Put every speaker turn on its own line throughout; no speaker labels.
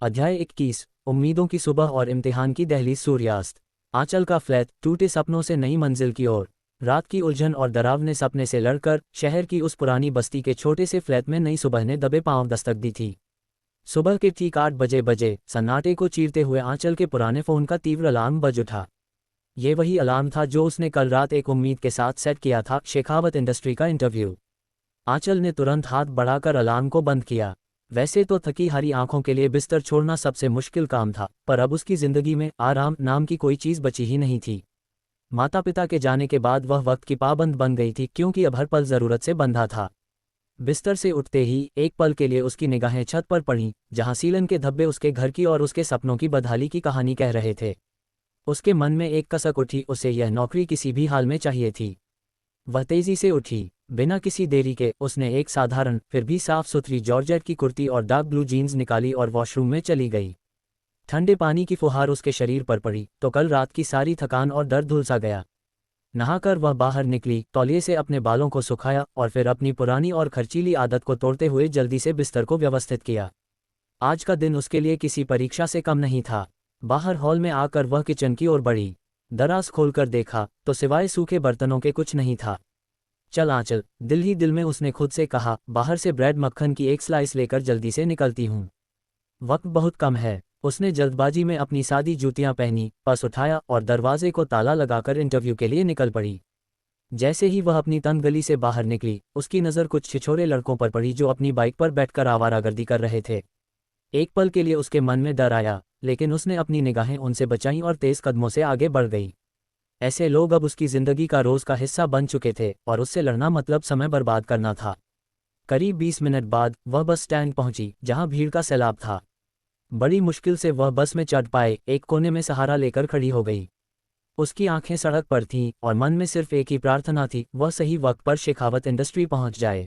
अध्याय 21। उम्मीदों की सुबह और इम्तिहान की दहलीज। सूर्यास्त। आंचल का फ्लैट टूटे सपनों से नई मंजिल की ओर। रात की उलझन और डरावने सपने से लड़कर शहर की उस पुरानी बस्ती के छोटे से फ्लैट में नई सुबह ने दबे पांव दस्तक दी थी। सुबह के ठीक 8 बजे सन्नाटे को चीरते हुए आंचल के पुराने फ़ोन का तीव्र अलार्म बज उठा। ये वही अलार्म था जो उसने कल रात एक उम्मीद के साथ सेट किया था, शेखावत इंडस्ट्री का इंटरव्यू। आंचल ने तुरंत हाथ बढ़ाकर अलार्म को बंद किया। वैसे तो थकी हारी आंखों के लिए बिस्तर छोड़ना सबसे मुश्किल काम था, पर अब उसकी जिंदगी में आराम नाम की कोई चीज़ बची ही नहीं थी। माता पिता के जाने के बाद वह वक्त की पाबंद बन गई थी, क्योंकि अब हर पल ज़रूरत से बंधा था। बिस्तर से उठते ही एक पल के लिए उसकी निगाहें छत पर पड़ीं, जहां सीलन के धब्बे उसके घर की और उसके सपनों की बदहाली की कहानी कह रहे थे। उसके मन में एक कसक उठी, उसे यह नौकरी किसी भी हाल में चाहिए थी। वह तेजी से उठी। बिना किसी देरी के उसने एक साधारण फिर भी साफ सुथरी जॉर्जेट की कुर्ती और डार्क ब्लू जीन्स निकाली और वॉशरूम में चली गई। ठंडे पानी की फुहार उसके शरीर पर पड़ी तो कल रात की सारी थकान और दर्द धुल सा गया। नहाकर वह बाहर निकली, तौलिए से अपने बालों को सुखाया और फिर अपनी पुरानी और खर्चीली आदत को तोड़ते हुए जल्दी से बिस्तर को व्यवस्थित किया। आज का दिन उसके लिए किसी परीक्षा से कम नहीं था। बाहर हॉल में आकर वह किचन की ओर बढ़ी। दराज खोलकर देखा तो सिवाय सूखे बर्तनों के कुछ नहीं था। चल आंचल, दिल ही दिल में उसने खुद से कहा, बाहर से ब्रेड मक्खन की एक स्लाइस लेकर जल्दी से निकलती हूँ। वक्त बहुत कम है। उसने जल्दबाजी में अपनी सादी जूतियां पहनी, पर्स उठाया और दरवाजे को ताला लगाकर इंटरव्यू के लिए निकल पड़ी। जैसे ही वह अपनी तंग गली से बाहर निकली, उसकी नज़र कुछ छिछोरे लड़कों पर पड़ी जो अपनी बाइक पर बैठकर आवारागर्दी कर रहे थे। एक पल के लिए उसके मन में डर आया, लेकिन उसने अपनी निगाहें उनसे बचाईं और तेज कदमों से आगे बढ़ गई। ऐसे लोग अब उसकी जिंदगी का रोज का हिस्सा बन चुके थे और उससे लड़ना मतलब समय बर्बाद करना था। करीब 20 मिनट बाद वह बस स्टैंड पहुंची, जहां भीड़ का सैलाब था। बड़ी मुश्किल से वह बस में चढ़ पाए, एक कोने में सहारा लेकर खड़ी हो गई। उसकी आंखें सड़क पर थीं और मन में सिर्फ एक ही प्रार्थना थी, वह सही वक्त पर शेखावत इंडस्ट्री पहुंच जाए।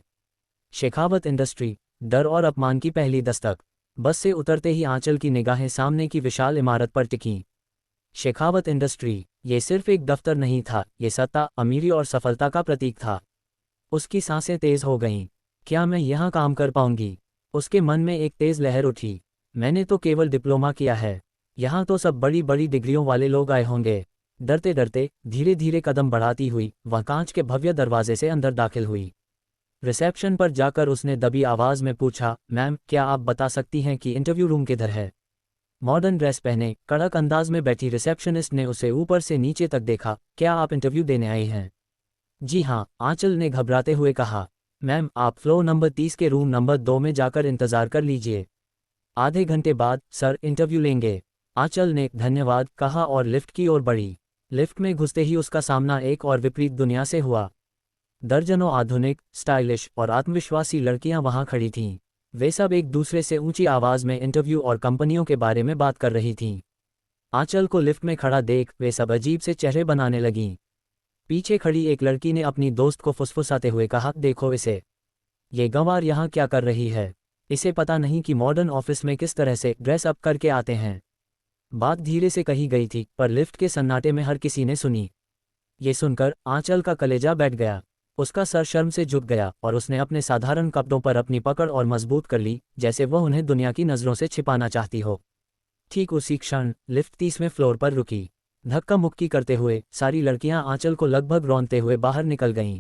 शेखावत इंडस्ट्री, डर और अपमान की पहली दस्तक। बस से उतरते ही आंचल की निगाहें सामने की विशाल इमारत पर टिकीं। शेखावत इंडस्ट्री, ये सिर्फ एक दफ्तर नहीं था, ये सत्ता, अमीरी और सफलता का प्रतीक था। उसकी सांसें तेज हो गईं। क्या मैं यहाँ काम कर पाऊंगी? उसके मन में एक तेज लहर उठी। मैंने तो केवल डिप्लोमा किया है, यहाँ तो सब बड़ी बड़ी डिग्रियों वाले लोग आए होंगे। डरते डरते धीरे धीरे कदम बढ़ाती हुई वह कांच के भव्य दरवाजे से अंदर दाखिल हुई। रिसेप्शन पर जाकर उसने दबी आवाज़ में पूछा, मैम, क्या आप बता सकती हैं कि इंटरव्यू रूम किधर है? मॉडर्न ड्रेस पहने कड़क अंदाज में बैठी रिसेप्शनिस्ट ने उसे ऊपर से नीचे तक देखा। क्या आप इंटरव्यू देने आई हैं? जी हाँ, आंचल ने घबराते हुए कहा। मैम, आप फ्लोर नंबर 30 के रूम नंबर 2 में जाकर इंतज़ार कर लीजिए। आधे घंटे बाद सर इंटरव्यू लेंगे। आंचल ने धन्यवाद कहा और लिफ्ट की ओर बढ़ी। लिफ्ट में घुसते ही उसका सामना एक और विपरीत दुनिया से हुआ। दर्जनों आधुनिक, स्टाइलिश और आत्मविश्वासी लड़कियां वहां खड़ी थीं। वे सब एक दूसरे से ऊंची आवाज़ में इंटरव्यू और कंपनियों के बारे में बात कर रही थीं। आंचल को लिफ्ट में खड़ा देख वे सब अजीब से चेहरे बनाने लगीं। पीछे खड़ी एक लड़की ने अपनी दोस्त को फुसफुसाते हुए कहा, देखो इसे, ये गंवार यहाँ क्या कर रही है? इसे पता नहीं कि मॉडर्न ऑफिस में किस तरह से ड्रेस अप करके आते हैं। बात धीरे से कही गई थी, पर लिफ्ट के सन्नाटे में हर किसी ने सुनी। ये सुनकर आंचल का कलेजा बैठ गया। उसका सर शर्म से झुक गया और उसने अपने साधारण कपड़ों पर अपनी पकड़ और मजबूत कर ली, जैसे वह उन्हें दुनिया की नज़रों से छिपाना चाहती हो। ठीक उसी क्षण लिफ्ट 30वें फ्लोर पर रुकी। धक्का मुक्की करते हुए सारी लड़कियां आंचल को लगभग रौंदते हुए बाहर निकल गईं।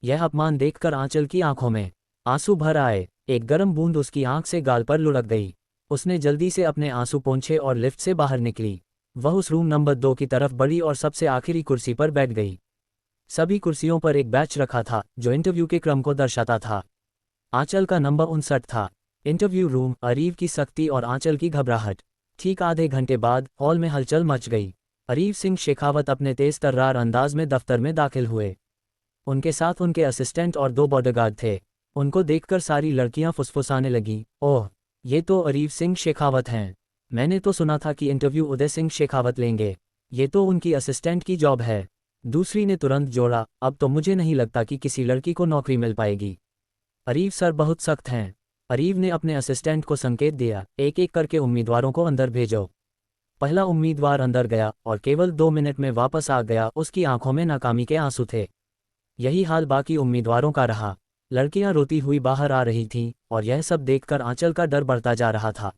यह अपमान देखकर आंचल की आंखों में आंसू भर आए। एक गर्म बूंद उसकी आंख से गाल पर लुढ़क गई। उसने जल्दी से अपने आंसू पोंछे और लिफ्ट से बाहर निकली। वह उस रूम नंबर 2 की तरफ बढ़ी और सबसे आखिरी कुर्सी पर बैठ गई। सभी कुर्सियों पर एक बैच रखा था जो इंटरव्यू के क्रम को दर्शाता था। आंचल का नंबर 59 था। इंटरव्यू रूम, अरीव की सख्ती और आंचल की घबराहट। ठीक आधे घंटे बाद हॉल में हलचल मच गई। अरीव सिंह शेखावत अपने तेज तर्रार अंदाज में दफ्तर में दाखिल हुए। उनके साथ उनके असिस्टेंट और 2 बॉडीगार्ड थे। उनको देखकर सारी लड़कियां फुसफुसाने लगीं, ओह, ये तो अरीव सिंह शेखावत हैं। मैंने तो सुना था कि इंटरव्यू उदय सिंह शेखावत लेंगे। ये तो उनकी असिस्टेंट की जॉब है। दूसरी ने तुरंत जोड़ा, अब तो मुझे नहीं लगता कि किसी लड़की को नौकरी मिल पाएगी। अरीव सर बहुत सख्त हैं। अरीव ने अपने असिस्टेंट को संकेत दिया, एक एक करके उम्मीदवारों को अंदर भेजो। पहला उम्मीदवार अंदर गया और केवल 2 मिनट में वापस आ गया। उसकी आंखों में नाकामी के आंसू थे। यही हाल बाकी उम्मीदवारों का रहा। लड़कियां रोती हुई बाहर आ रही थीं और यह सब देखकर आंचल का डर बढ़ता जा रहा था।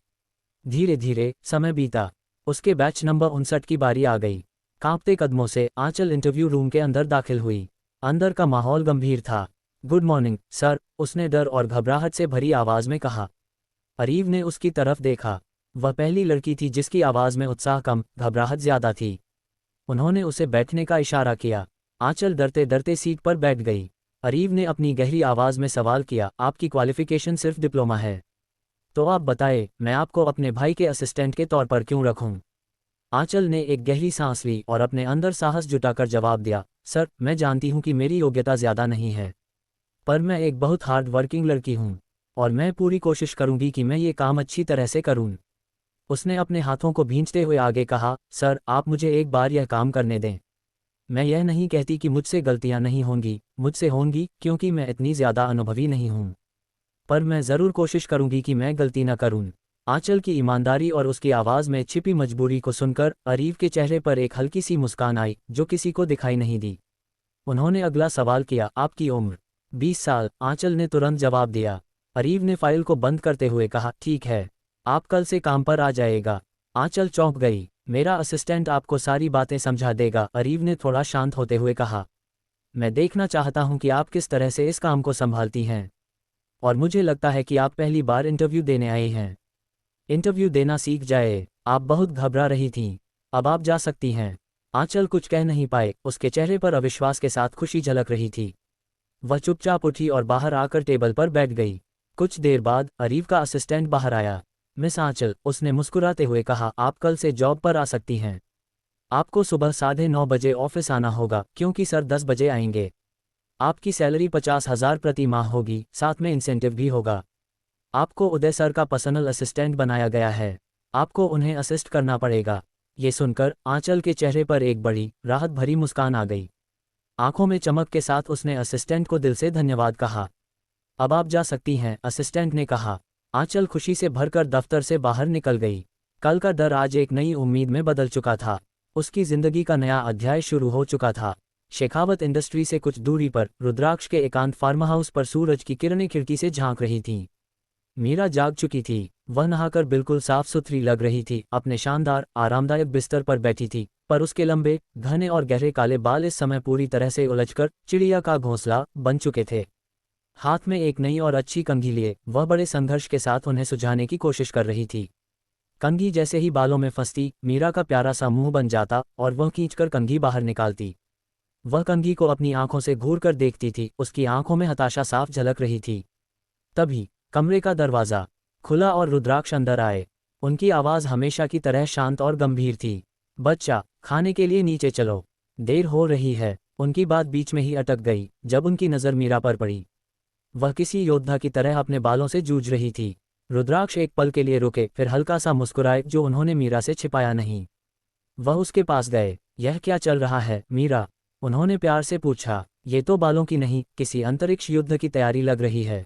धीरे धीरे समय बीता। उसके बैच नंबर 59 की बारी आ गई। कांपते कदमों से आंचल इंटरव्यू रूम के अंदर दाखिल हुई। अंदर का माहौल गंभीर था। गुड मॉर्निंग सर, उसने डर और घबराहट से भरी आवाज में कहा। अरीव ने उसकी तरफ देखा। वह पहली लड़की थी जिसकी आवाज में उत्साह कम, घबराहट ज्यादा थी। उन्होंने उसे बैठने का इशारा किया। आंचल डरते डरते सीट पर बैठ गई। अरीव ने अपनी गहरी आवाज में सवाल किया, आपकी क्वालिफिकेशन सिर्फ डिप्लोमा है? तो आप बताए, मैं आपको अपने भाई के असिस्टेंट के तौर पर क्यों रखूं? आंचल ने एक गहरी सांस ली और अपने अंदर साहस जुटाकर जवाब दिया, सर, मैं जानती हूं कि मेरी योग्यता ज्यादा नहीं है, पर मैं एक बहुत हार्ड वर्किंग लड़की हूं और मैं पूरी कोशिश करूंगी कि मैं ये काम अच्छी तरह से करूं। उसने अपने हाथों को भींचते हुए आगे कहा, सर, आप मुझे एक बार यह काम करने दें। मैं यह नहीं कहती कि मुझसे गलतियां नहीं होंगी, मुझसे होंगी, क्योंकि मैं इतनी ज्यादा अनुभवी नहीं हूं। पर मैं जरूर कोशिश करूंगी कि मैं गलती न करूं। आंचल की ईमानदारी और उसकी आवाज में छिपी मजबूरी को सुनकर अरीव के चेहरे पर एक हल्की सी मुस्कान आई जो किसी को दिखाई नहीं दी। उन्होंने अगला सवाल किया, आपकी उम्र? 20 साल, आंचल ने तुरंत जवाब दिया। अरीव ने फाइल को बंद करते हुए कहा, ठीक है, आप कल से काम पर आ जाएगा। आंचल चौंक गई। मेरा असिस्टेंट आपको सारी बातें समझा देगा, अरीव ने थोड़ा शांत होते हुए कहा। मैं देखना चाहता हूं कि आप किस तरह से इस काम को संभालती हैं, और मुझे लगता है कि आप पहली बार इंटरव्यू देने आए हैं। इंटरव्यू देना सीख जाए। आप बहुत घबरा रही थीं। अब आप जा सकती हैं। आंचल कुछ कह नहीं पाए, उसके चेहरे पर अविश्वास के साथ खुशी झलक रही थी। वह चुपचाप उठी और बाहर आकर टेबल पर बैठ गई। कुछ देर बाद अरीव का असिस्टेंट बाहर आया। मिस आंचल, उसने मुस्कुराते हुए कहा, आप कल से जॉब पर आ सकती हैं। आपको सुबह 9:30 बजे ऑफिस आना होगा, क्योंकि सर 10 बजे आएंगे। आपकी सैलरी 50,000 प्रति माह होगी, साथ में इंसेंटिव भी होगा। आपको उदय सर का पर्सनल असिस्टेंट बनाया गया है। आपको उन्हें असिस्ट करना पड़ेगा। ये सुनकर आंचल के चेहरे पर एक बड़ी, राहत भरी मुस्कान आ गई। आंखों में चमक के साथ उसने असिस्टेंट को दिल से धन्यवाद कहा। अब आप जा सकती हैं, असिस्टेंट ने कहा। आंचल खुशी से भरकर दफ्तर से बाहर निकल गई। कल का डर आज एक नई उम्मीद में बदल चुका था। उसकी जिंदगी का नया अध्याय शुरू हो चुका था। शेखावत इंडस्ट्री से कुछ दूरी पर रुद्राक्ष के एकांत फार्म हाउस पर सूरज की किरणें खिड़की से झांक रही थीं। मीरा जाग चुकी थी। वह नहाकर बिल्कुल साफ सुथरी लग रही थी, अपने शानदार आरामदायक बिस्तर पर बैठी थी, पर उसके लंबे, घने और गहरे काले बाल इस समय पूरी तरह से उलझकर चिड़िया का घोंसला बन चुके थे। हाथ में एक नई और अच्छी कंघी लिए वह बड़े संघर्ष के साथ उन्हें सुझाने की कोशिश कर रही थी। कंघी जैसे ही बालों में फंसती, मीरा का प्यारा सा मुंह बन जाता और वह खींचकर कंघी बाहर निकालती। वह कंघी को अपनी आंखों से घूर कर देखती थी, उसकी आंखों में हताशा साफ झलक रही थी। तभी कमरे का दरवाजा खुला और रुद्राक्ष अंदर आए। उनकी आवाज हमेशा की तरह शांत और गंभीर थी। बच्चा, खाने के लिए नीचे चलो, देर हो रही है। उनकी बात बीच में ही अटक गई जब उनकी नज़र मीरा पर पड़ी। वह किसी योद्धा की तरह अपने बालों से जूझ रही थी। रुद्राक्ष एक पल के लिए रुके, फिर हल्का सा मुस्कुराए, जो उन्होंने मीरा से छिपाया नहीं। वह उसके पास गए। यह क्या चल रहा है मीरा? उन्होंने प्यार से पूछा। ये तो बालों की नहीं, किसी अंतरिक्ष युद्ध की तैयारी लग रही है।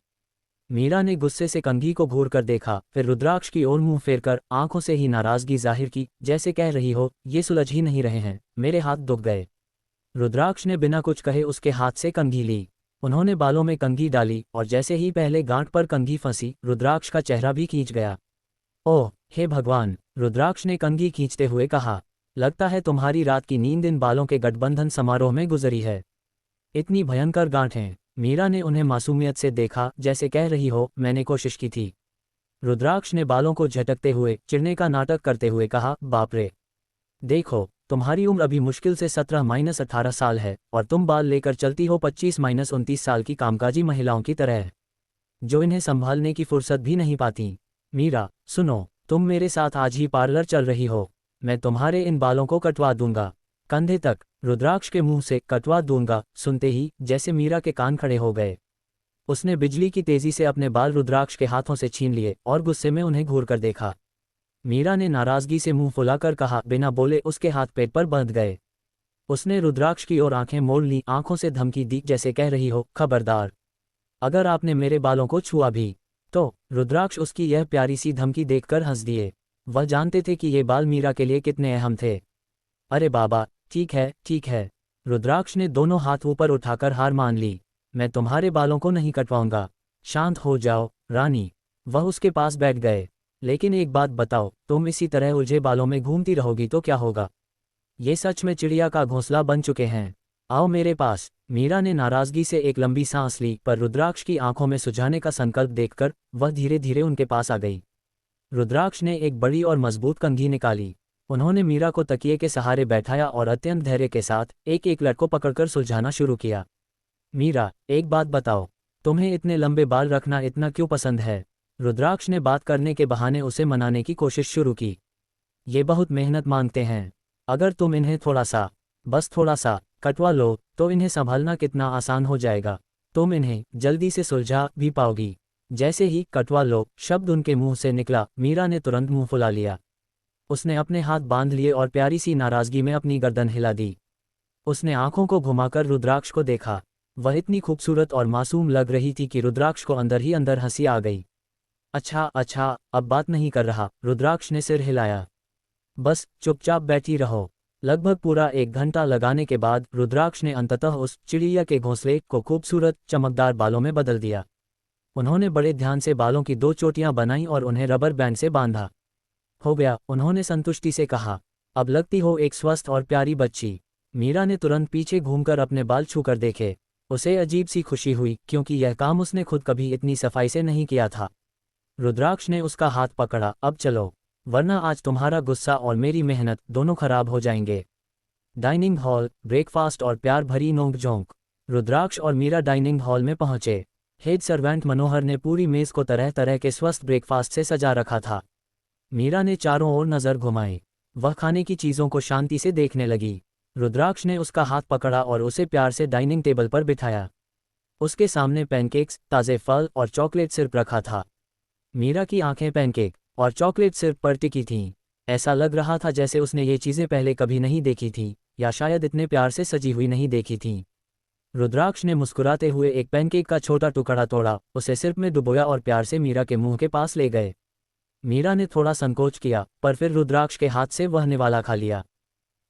मीरा ने गुस्से से कंघी को घूर कर देखा, फिर रुद्राक्ष की ओर मुंह फेरकर आंखों से ही नाराजगी जाहिर की, जैसे कह रही हो, ये सुलझ ही नहीं रहे हैं, मेरे हाथ दुख गए। रुद्राक्ष ने बिना कुछ कहे उसके हाथ से कंघी ली। उन्होंने बालों में कंघी डाली और जैसे ही पहले गांठ पर कंघी फंसी, रुद्राक्ष का चेहरा भी खींच गया। ओह हे भगवान, रुद्राक्ष ने कंघी खींचते हुए कहा, लगता है तुम्हारी रात की नींद इन बालों के गठबंधन समारोह में गुजरी है। इतनी भयंकर गांठें। मीरा ने उन्हें मासूमियत से देखा, जैसे कह रही हो, मैंने कोशिश की थी। रुद्राक्ष ने बालों को झटकते हुए चिढ़ने का नाटक करते हुए कहा, बाप रे, देखो, तुम्हारी उम्र अभी मुश्किल से 17-18 साल है और तुम बाल लेकर चलती हो 25-29 साल की कामकाजी महिलाओं की तरह, जो इन्हें संभालने की फुर्सत भी नहीं पाती। मीरा, सुनो, तुम मेरे साथ आज ही पार्लर चल रही हो। मैं तुम्हारे इन बालों को कटवा दूंगा, कंधे तक। रुद्राक्ष के मुंह से कटवा दूंगा सुनते ही जैसे मीरा के कान खड़े हो गए। उसने बिजली की तेजी से अपने बाल रुद्राक्ष के हाथों से छीन लिए और गुस्से में उन्हें घूर कर देखा। मीरा ने नाराजगी से मुंह फुलाकर कहा, बिना बोले उसके हाथ पेट पर बंध गए। उसने रुद्राक्ष की ओर आंखें मोड़ ली, आंखों से धमकी दी, जैसे कह रही हो, खबरदार, अगर आपने मेरे बालों को छुआ भी तो। रुद्राक्ष उसकी यह प्यारी सी धमकी देखकर हंस दिए। वह जानते थे कि ये बाल मीरा के लिए कितने अहम थे। अरे बाबा, ठीक है ठीक है। रुद्राक्ष ने दोनों हाथ ऊपर उठाकर हार मान ली। मैं तुम्हारे बालों को नहीं कटवाऊंगा। शांत हो जाओ रानी। वह उसके पास बैठ गए। लेकिन एक बात बताओ, तुम इसी तरह उलझे बालों में घूमती रहोगी तो क्या होगा? ये सच में चिड़िया का घोंसला बन चुके हैं। आओ मेरे पास। मीरा ने नाराजगी से एक लंबी सांस ली, पर रुद्राक्ष की आंखों में सुझाने का संकल्प देखकर वह धीरे धीरे उनके पास आ गई। रुद्राक्ष ने एक बड़ी और मजबूत कंघी निकाली। उन्होंने मीरा को तकिए के सहारे बैठाया और अत्यंत धैर्य के साथ एक एक लट को पकड़कर सुलझाना शुरू किया। मीरा, एक बात बताओ, तुम्हें इतने लंबे बाल रखना इतना क्यों पसंद है? रुद्राक्ष ने बात करने के बहाने उसे मनाने की कोशिश शुरू की। ये बहुत मेहनत मांगते हैं। अगर तुम इन्हें थोड़ा सा, बस थोड़ा सा कटवा लो तो इन्हें संभालना कितना आसान हो जाएगा। तुम इन्हें जल्दी से सुलझा भी पाओगी। जैसे ही कटवा लो शब्द उनके मुंह से निकला, मीरा ने तुरंत मुंह फुला लिया। उसने अपने हाथ बांध लिए और प्यारी सी नाराजगी में अपनी गर्दन हिला दी। उसने आंखों को घुमाकर रुद्राक्ष को देखा। वह इतनी खूबसूरत और मासूम लग रही थी कि रुद्राक्ष को अंदर ही अंदर हंसी आ गई। अच्छा अच्छा, अब बात नहीं कर रहा, रुद्राक्ष ने सिर हिलाया। बस चुपचाप बैठी रहो। लगभग पूरा 1 घंटा लगाने के बाद रुद्राक्ष ने अंततः उस चिड़िया के घोंसले को खूबसूरत चमकदार बालों में बदल दिया। उन्होंने बड़े ध्यान से बालों की 2 चोटियां बनाई और उन्हें रबर बैंड से बांधा। हो गया, उन्होंने संतुष्टि से कहा। अब लगती हो एक स्वस्थ और प्यारी बच्ची। मीरा ने तुरंत पीछे घूमकर अपने बाल छूकर देखे। उसे अजीब सी खुशी हुई, क्योंकि यह काम उसने खुद कभी इतनी सफाई से नहीं किया था। रुद्राक्ष ने उसका हाथ पकड़ा। अब चलो, वरना आज तुम्हारा गुस्सा और मेरी मेहनत दोनों खराब हो जाएंगे। डाइनिंग हॉल, ब्रेकफास्ट और प्यार भरी नोक झोंक। रुद्राक्ष और मीरा डाइनिंग हॉल में पहुंचे। हेड सर्वेंट मनोहर ने पूरी मेज को तरह तरह के स्वस्थ ब्रेकफास्ट से सजा रखा था। मीरा ने चारों ओर नजर घुमाई। वह खाने की चीजों को शांति से देखने लगी। रुद्राक्ष ने उसका हाथ पकड़ा और उसे प्यार से डाइनिंग टेबल पर बिठाया। उसके सामने पैनकेक्स, ताजे फल और चॉकलेट सिरप रखा था। मीरा की आंखें पैनकेक और चॉकलेट सिरप पर टिकी थीं। ऐसा लग रहा था जैसे उसने ये चीज़ें पहले कभी नहीं देखी थीं, या शायद इतने प्यार से सजी हुई नहीं देखी थीं। रुद्राक्ष ने मुस्कुराते हुए एक पैनकेक का छोटा टुकड़ा तोड़ा, उसे सिरप में डुबोया और प्यार से मीरा के मुंह के पास ले गए। मीरा ने थोड़ा संकोच किया, पर फिर रुद्राक्ष के हाथ से वह निवाला खा लिया।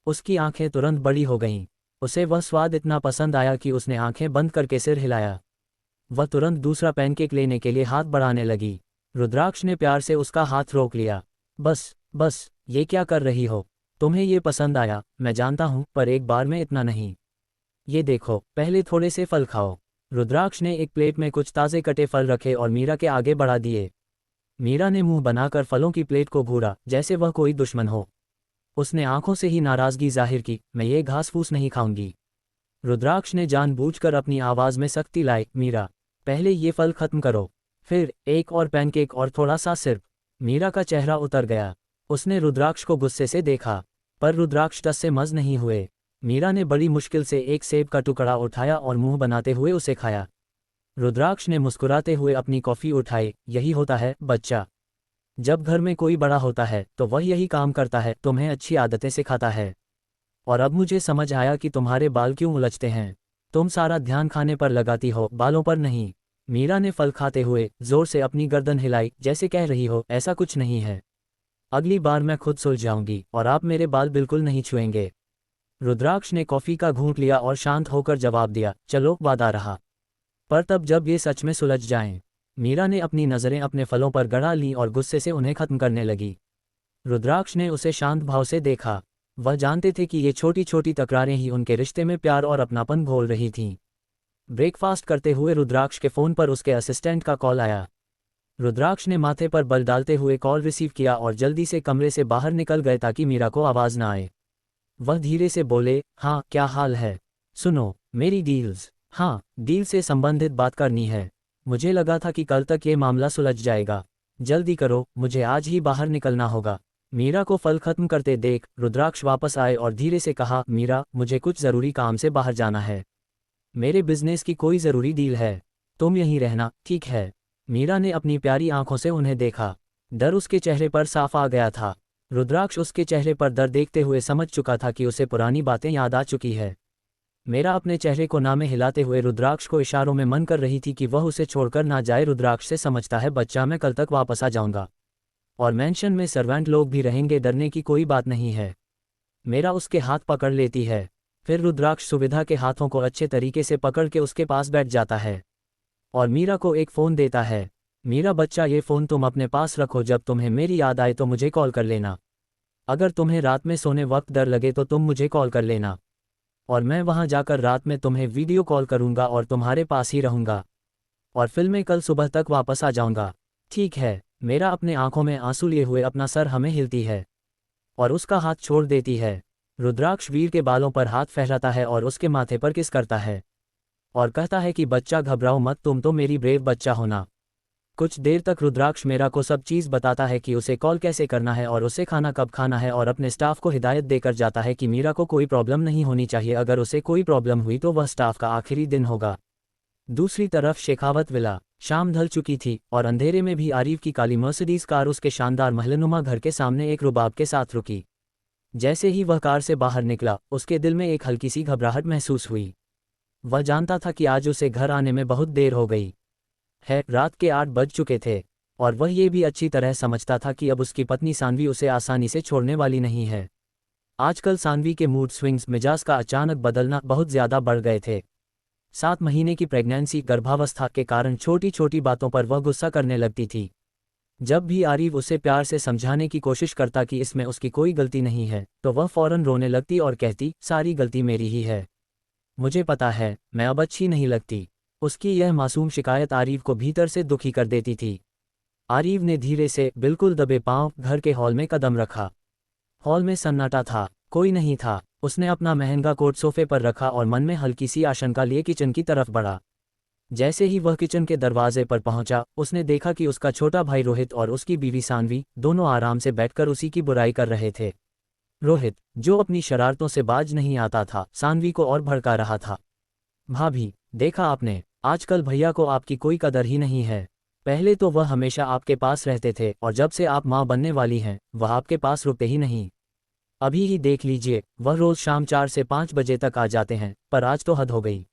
उसकी आंखें तुरंत बड़ी हो गईं। उसे वह स्वाद इतना पसंद आया कि उसने आंखें बंद करके सिर हिलाया। वह तुरंत दूसरा पैनकेक लेने के लिए हाथ बढ़ाने लगी। रुद्राक्ष ने प्यार से उसका हाथ रोक लिया। बस बस, ये क्या कर रही हो? तुम्हें ये पसंद आया, मैं जानता हूँ, पर एक बार में इतना नहीं। ये देखो, पहले थोड़े से फल खाओ। रुद्राक्ष ने एक प्लेट में कुछ ताज़े कटे फल रखे और मीरा के आगे बढ़ा दिए। मीरा ने मुंह बनाकर फलों की प्लेट को घूरा, जैसे वह कोई दुश्मन हो। उसने आंखों से ही नाराजगी जाहिर की। मैं ये घास फूस नहीं खाऊंगी। रुद्राक्ष ने जानबूझकर अपनी आवाज़ में सख्ती लाई। मीरा, पहले ये फल खत्म करो, फिर एक और पैनकेक और थोड़ा सा सिर्फ। मीरा का चेहरा उतर गया। उसने रुद्राक्ष को गुस्से से देखा, पर रुद्राक्ष टस से मज नहीं हुए। मीरा ने बड़ी मुश्किल से एक सेब का टुकड़ा उठाया और मुंह बनाते हुए उसे खाया। रुद्राक्ष ने मुस्कुराते हुए अपनी कॉफ़ी उठाई। यही होता है बच्चा, जब घर में कोई बड़ा होता है तो वह यही काम करता है, तुम्हें अच्छी आदतें सिखाता है। और अब मुझे समझ आया कि तुम्हारे बाल क्यों उलझते हैं। तुम सारा ध्यान खाने पर लगाती हो, बालों पर नहीं। मीरा ने फल खाते हुए जोर से अपनी गर्दन हिलाई, जैसे कह रही हो ऐसा कुछ नहीं है। अगली बार मैं खुद सुलझ जाऊंगी और आप मेरे बाल बिल्कुल नहीं छुएंगे। रुद्राक्ष ने कॉफ़ी का घूंट लिया और शांत होकर जवाब दिया, चलो वादा रहा। पर तब जब ये सच में सुलझ जाएं। मीरा ने अपनी नज़रें अपने फलों पर गड़ा लीं और गुस्से से उन्हें खत्म करने लगी। रुद्राक्ष ने उसे शांत भाव से देखा। वह जानते थे कि ये छोटी छोटी तकरारें ही उनके रिश्ते में प्यार और अपनापन घोल रही थीं। ब्रेकफास्ट करते हुए रुद्राक्ष के फ़ोन पर उसके असिस्टेंट का कॉल आया। रुद्राक्ष ने माथे पर बल डालते हुए कॉल रिसीव किया और जल्दी से कमरे से बाहर निकल गए ताकि मीरा को आवाज़ न आए। वह धीरे से बोले, हाँ क्या हाल है? सुनो, मेरी डील्स। हाँ, डील से संबंधित बात करनी है। मुझे लगा था कि कल तक ये मामला सुलझ जाएगा। जल्दी करो, मुझे आज ही बाहर निकलना होगा। मीरा को फल खत्म करते देख रुद्राक्ष वापस आए और धीरे से कहा, मीरा, मुझे कुछ ज़रूरी काम से बाहर जाना है। मेरे बिजनेस की कोई ज़रूरी डील है। तुम यहीं रहना, ठीक है? मीरा ने अपनी प्यारी आंखों से उन्हें देखा। डर उसके चेहरे पर साफ आ गया था। रुद्राक्ष उसके चेहरे पर डर देखते हुए समझ चुका था कि उसे पुरानी बातें याद आ चुकी है। मेरा अपने चेहरे को नामे हिलाते हुए रुद्राक्ष को इशारों में मन कर रही थी कि वह उसे छोड़कर ना जाए। रुद्राक्ष से समझता है बच्चा, मैं कल तक वापस आ जाऊंगा और मेंशन में सर्वेंट लोग भी रहेंगे, डरने की कोई बात नहीं है। मेरा उसके हाथ पकड़ लेती है। फिर रुद्राक्ष सुविधा के हाथों को अच्छे तरीके से पकड़ के उसके पास बैठ जाता है और मीरा को एक फ़ोन देता है। मेरा बच्चा, ये फ़ोन तुम अपने पास रखो, जब तुम्हें मेरी याद आए तो मुझे कॉल कर लेना। अगर तुम्हें रात में सोने वक्त डर लगे तो तुम मुझे कॉल कर लेना, और मैं वहाँ जाकर रात में तुम्हें वीडियो कॉल करूँगा और तुम्हारे पास ही रहूँगा, और फिर मैं कल सुबह तक वापस आ जाऊँगा। ठीक है। मेरा अपने आंखों में आंसू लिए हुए अपना सर हमें हिलती है और उसका हाथ छोड़ देती है। रुद्राक्ष वीर के बालों पर हाथ फहराता है और उसके माथे पर किस करता है और कहता है कि बच्चा घबराओ मत, तुम तो मेरी ब्रेव बच्चा होना। कुछ देर तक रुद्राक्ष मीरा को सब चीज़ बताता है कि उसे कॉल कैसे करना है और उसे खाना कब खाना है, और अपने स्टाफ को हिदायत देकर जाता है कि मीरा को कोई प्रॉब्लम नहीं होनी चाहिए। अगर उसे कोई प्रॉब्लम हुई तो वह स्टाफ का आखिरी दिन होगा। दूसरी तरफ शेखावत विला। शाम ढल चुकी थी और अंधेरे में भी आरिफ की काली मर्सिडीज कार उसके शानदार महलनुमा घर के सामने एक रुबाब के साथ रुकी। जैसे ही वह कार से बाहर निकला, उसके दिल में एक हल्की सी घबराहट महसूस हुई। वह जानता था कि आज उसे घर आने में बहुत देर हो गई है। रात के 8 बज चुके थे और वह ये भी अच्छी तरह समझता था कि अब उसकी पत्नी सानवी उसे आसानी से छोड़ने वाली नहीं है। आजकल सानवी के मूड स्विंग्स, मिजाज का अचानक बदलना बहुत ज़्यादा बढ़ गए थे। 7 महीने की प्रेगनेंसी, गर्भावस्था के कारण छोटी छोटी बातों पर वह गुस्सा करने लगती थी। जब भी आरिफ उसे प्यार से समझाने की कोशिश करता कि इसमें उसकी कोई गलती नहीं है, तो वह फौरन रोने लगती और कहती, सारी गलती मेरी ही है, मुझे पता है, मैं अब अच्छी नहीं लगती। उसकी यह मासूम शिकायत आरिफ को भीतर से दुखी कर देती थी। आरिफ ने धीरे से, बिल्कुल दबे पांव, घर के हॉल में कदम रखा। हॉल में सन्नाटा था, कोई नहीं था। उसने अपना महंगा कोट सोफे पर रखा और मन में हल्की सी आशंका लिए किचन की तरफ बढ़ा। जैसे ही वह किचन के दरवाजे पर पहुंचा, उसने देखा कि उसका छोटा भाई रोहित और उसकी बीवी सानवी दोनों आराम से बैठकर उसी की बुराई कर रहे थे। रोहित, जो अपनी शरारतों से बाज नहीं आता था, सानवी को और भड़का रहा था। भाभी, देखा आपने, आजकल भैया को आपकी कोई कदर ही नहीं है। पहले तो वह हमेशा आपके पास रहते थे और जब से आप माँ बनने वाली हैं, वह आपके पास रुकते ही नहीं। अभी ही देख लीजिए, वह रोज शाम 4 से 5 बजे तक आ जाते हैं, पर आज तो हद हो गई।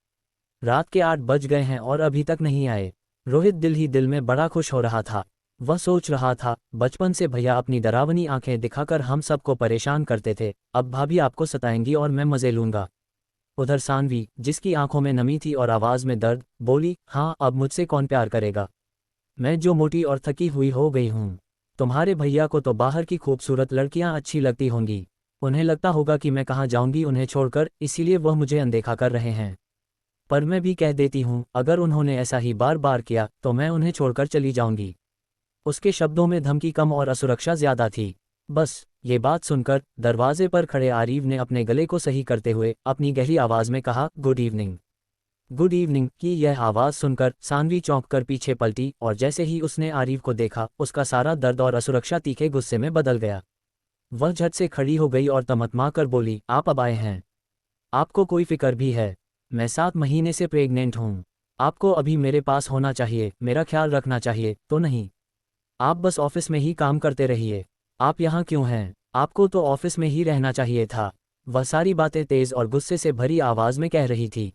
रात के 8 बज गए हैं और अभी तक नहीं आए। रोहित दिल ही दिल में बड़ा खुश हो रहा था। वह सोच रहा था, बचपन से भैया अपनी डरावनी आंखें दिखाकर हम सबको परेशान करते थे, अब भाभी आपको सताएंगी और मैं मजे लूंगा। उधर सानवी, जिसकी आंखों में नमी थी और आवाज में दर्द, बोली, हाँ अब मुझसे कौन प्यार करेगा, मैं जो मोटी और थकी हुई हो गई हूँ। तुम्हारे भैया को तो बाहर की खूबसूरत लड़कियां अच्छी लगती होंगी, उन्हें लगता होगा कि मैं कहाँ जाऊंगी उन्हें छोड़कर, इसीलिए वह मुझे अनदेखा कर रहे हैं। पर मैं भी कह देती हूँ, अगर उन्होंने ऐसा ही बार बार किया तो मैं उन्हें छोड़कर चली जाऊंगी। उसके शब्दों में धमकी कम और असुरक्षा ज्यादा थी। बस, ये बात सुनकर दरवाजे पर खड़े आरिफ ने अपने गले को सही करते हुए अपनी गहरी आवाज में कहा, गुड इवनिंग। गुड इवनिंग की यह आवाज़ सुनकर सानवी चौंक कर पीछे पलटी और जैसे ही उसने आरिफ को देखा, उसका सारा दर्द और असुरक्षा तीखे गुस्से में बदल गया। वह झट से खड़ी हो गई और तमतमा कर बोली, आप अब आए हैं? आपको कोई फिक्र भी है? मैं 7 महीने से प्रेग्नेंट हूँ। आपको अभी मेरे पास होना चाहिए, मेरा ख्याल रखना चाहिए, तो नहीं। आप बस ऑफिस में ही काम करते रहिए। आप यहाँ क्यों हैं? आपको तो ऑफिस में ही रहना चाहिए था। वह सारी बातें तेज और गुस्से से भरी आवाज में कह रही थी।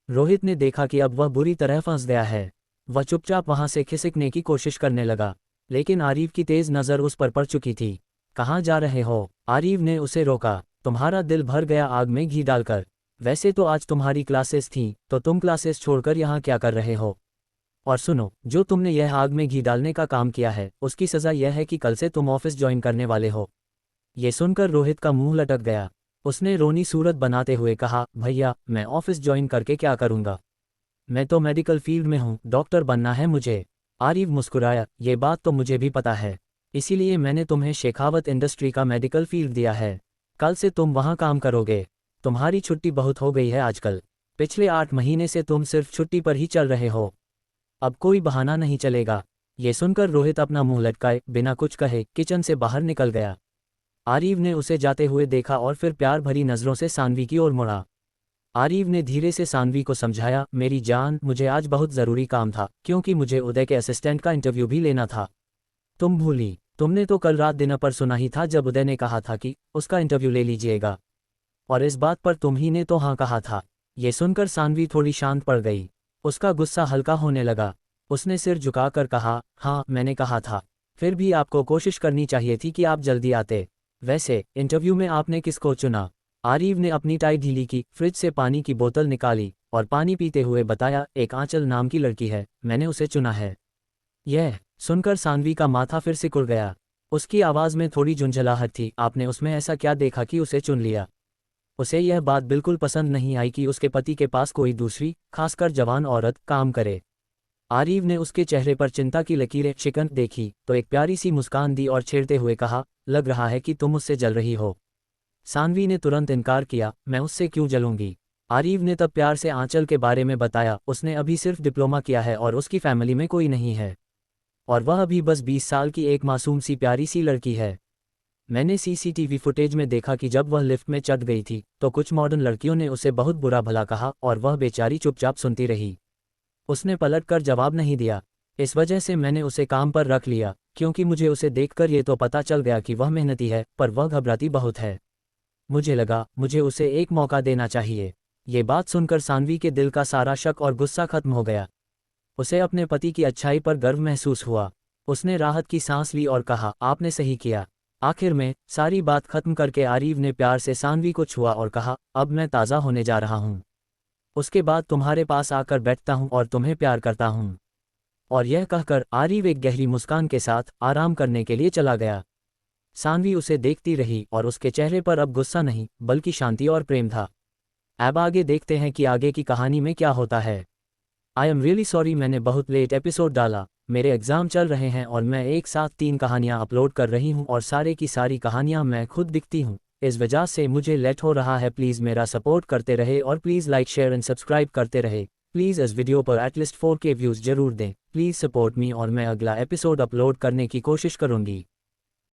रोहित ने देखा कि अब वह बुरी तरह फंस गया है। वह चुपचाप वहां से खिसकने की कोशिश करने लगा, लेकिन आरिफ की तेज नज़र उस पर पड़ चुकी थी। कहाँ जा रहे हो? आरिफ ने उसे रोका। तुम्हारा दिल भर गया आग में घी डालकर। वैसे तो आज तुम्हारी क्लासेस थीं, तो तुम क्लासेस छोड़कर यहाँ क्या कर रहे हो? और सुनो, जो तुमने यह आग में घी डालने का काम किया है, उसकी सज़ा यह है कि कल से तुम ऑफिस ज्वाइन करने वाले हो। ये सुनकर रोहित का मुंह लटक गया। उसने रोनी सूरत बनाते हुए कहा, भैया, मैं ऑफिस ज्वाइन करके क्या करूँगा? मैं तो मेडिकल फील्ड में हूँ, डॉक्टर बनना है मुझे। आरिफ मुस्कुराया, ये बात तो मुझे भी पता है, इसीलिए मैंने तुम्हें शेखावत इंडस्ट्री का मेडिकल फील्ड दिया है। कल से तुम वहाँ काम करोगे। तुम्हारी छुट्टी बहुत हो गई है आजकल। पिछले 8 महीने से तुम सिर्फ छुट्टी पर ही चल रहे हो। अब कोई बहाना नहीं चलेगा। ये सुनकर रोहित अपना मुंह लटकाए बिना कुछ कहे किचन से बाहर निकल गया। आरिफ ने उसे जाते हुए देखा और फिर प्यार भरी नज़रों से सानवी की ओर मुड़ा। आरिफ ने धीरे से सानवी को समझाया, मेरी जान, मुझे आज बहुत ज़रूरी काम था, क्योंकि मुझे उदय के असिस्टेंट का इंटरव्यू भी लेना था। तुम भूली? तुमने तो कल रात डिनर पर सुना ही था जब उदय ने कहा था कि उसका इंटरव्यू ले लीजिएगा, और इस बात पर तुम ही ने तो हाँ कहा था। ये सुनकर सानवी थोड़ी शांत पड़ गई। उसका गुस्सा हल्का होने लगा। उसने सिर झुकाकर कहा, हाँ मैंने कहा था, फिर भी आपको कोशिश करनी चाहिए थी कि आप जल्दी आते। वैसे इंटरव्यू में आपने किसको चुना? आरिफ ने अपनी टाई ढीली की, फ्रिज से पानी की बोतल निकाली और पानी पीते हुए बताया, एक आंचल नाम की लड़की है, मैंने उसे चुना है। यह सुनकर सानवी का माथा फिर सिकुड़ गया। उसकी आवाज़ में थोड़ी झुंझलाहट थी। आपने उसमें ऐसा क्या देखा कि उसे चुन लिया? उसे यह बात बिल्कुल पसंद नहीं आई कि उसके पति के पास कोई दूसरी, खासकर जवान औरत, काम करे। आरिव ने उसके चेहरे पर चिंता की लकीरें शिकन देखी तो एक प्यारी सी मुस्कान दी और छेड़ते हुए कहा, लग रहा है कि तुम उससे जल रही हो। सानवी ने तुरंत इनकार किया, मैं उससे क्यों जलूंगी? आरिव ने तब प्यार से आंचल के बारे में बताया, उसने अभी सिर्फ डिप्लोमा किया है और उसकी फैमिली में कोई नहीं है। और वह अभी बस 20 साल की एक मासूम सी प्यारी सी लड़की है। मैंने सीसीटीवी फुटेज में देखा कि जब वह लिफ्ट में चढ़ गई थी तो कुछ मॉडर्न लड़कियों ने उसे बहुत बुरा भला कहा और वह बेचारी चुपचाप सुनती रही। उसने पलटकर जवाब नहीं दिया। इस वजह से मैंने उसे काम पर रख लिया, क्योंकि मुझे उसे देखकर ये तो पता चल गया कि वह मेहनती है, पर वह घबराती बहुत है। मुझे लगा मुझे उसे एक मौका देना चाहिए। ये बात सुनकर सानवी के दिल का सारा शक और गुस्सा खत्म हो गया। उसे अपने पति की अच्छाई पर गर्व महसूस हुआ। उसने राहत की सांस ली और कहा, आपने सही किया। आखिर में सारी बात खत्म करके आरिव ने प्यार से सानवी को छुआ और कहा, अब मैं ताज़ा होने जा रहा हूँ। उसके बाद तुम्हारे पास आकर बैठता हूँ और तुम्हें प्यार करता हूँ। और यह कहकर आरिव एक गहरी मुस्कान के साथ आराम करने के लिए चला गया। सानवी उसे देखती रही और उसके चेहरे पर अब गुस्सा नहीं बल्कि शांति और प्रेम था। अब आगे देखते हैं कि आगे की कहानी में क्या होता है। आई एम रियली सॉरी, मैंने बहुत लेट एपिसोड डाला। मेरे एग्ज़ाम चल रहे हैं और मैं एक साथ 3 कहानियाँ अपलोड कर रही हूँ और सारे की सारी कहानियाँ मैं खुद लिखती हूँ। इस वजह से मुझे लेट हो रहा है। प्लीज़ मेरा सपोर्ट करते रहे और please like share and subscribe करते रहे। प्लीज़ इस वीडियो पर एटलीस्ट 4K व्यूज़ जरूर दें। प्लीज़ सपोर्ट मी और मैं अगला एपिसोड अपलोड करने की कोशिश करूँगी।